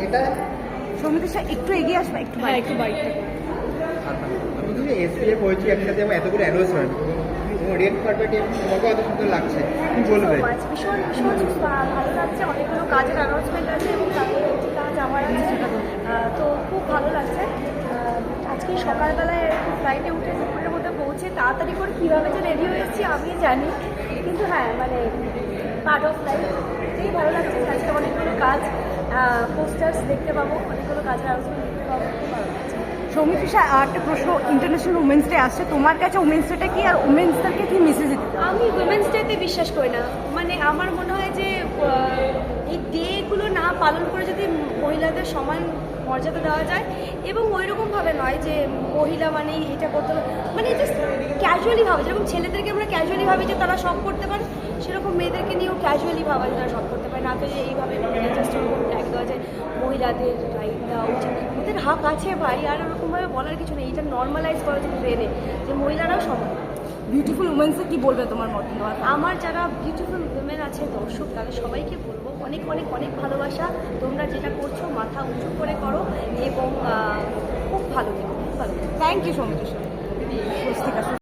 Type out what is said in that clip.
এটা সৌমিত্র একটু এগিয়ে আসবে, একটু একটু বাইরে। আমি যদি এসবিএ পড়েছি একসাথে আমার এতগুলো অ্যানাউন্সমেন্ট, রেড কার্পেটে তোমাকে এত সুন্দর লাগছে, কি বলবে? ভীষণ ভীষণ ভালো লাগছে, অনেকগুলো কাজের অ্যানাউন্সমেন্ট আছে এবং তারপরে একটি কাজ আমার আছে, তো খুব ভালো লাগছে। আজকে সকালবেলায় ফ্লাইটে উঠে দুপুরের মধ্যে পৌঁছে তাড়াতাড়ি করে কীভাবে যে রেডি হয়ে এসেছি আমি জানি, কিন্তু হ্যাঁ মানে পার্ট অফ লাইফ। এটাই ভালো লাগছে যে আজকে অনেকগুলো কাজ পোস্টার্স দেখতে পাবো, অনেকগুলো কাজের অ্যানাউন্সমেন্ট দেখতে পাবো, খুব ভালো লাগছে। সৌমিত্র একটা প্রশ্ন, ইন্টারন্যাশনাল উমেন্স ডে আসছে, তোমার কাছে উমেন্স ডেটা কি আর উমেন্সদেরকে কি মেসেজ দিতে? আমি উইমেন্স ডেতে বিশ্বাস করি না, মানে আমার মনে হয় যে এই ডেগুলো না পালন করে যদি মহিলাদের সমান মর্যাদা দেওয়া যায়, এবং ওই রকমভাবে নয় যে মহিলা মানে এটা করতে হবে, মানে জাস্ট ক্যাজুয়ালি ভাবে, যেরকম ছেলেদেরকে আমরা ক্যাজুয়ালি ভাবি যে তারা সব করতে পারে, সেরকম মেয়েদেরকে নিয়েও ক্যাজুয়ালি ভাবা যে তারা সব করতে পারে, না তো যে এইভাবে জাস্ট ওরকম ট্যাগ দেওয়া যায় মহিলাদের রাইট দেওয়া উচিত, ওদের হাক আছে ভাই, আর ওরকমভাবে বলার কিছু নেই, এটা নর্মালাইজ করা উচিত ট্রেনে যে মহিলারাও সমান। বিউটিফুল উমেন্সে কি বলবে তোমার মত? আমার যারা বিউটিফুল উইমেন আছে দর্শক, তাদের সবাইকে বলবো অনেক অনেক অনেক ভালোবাসা, তোমরা যেটা করছো মাথা উঁচু করে করো এবং খুব ভালো থেকো, খুব ভালো। Thank you Soumitra.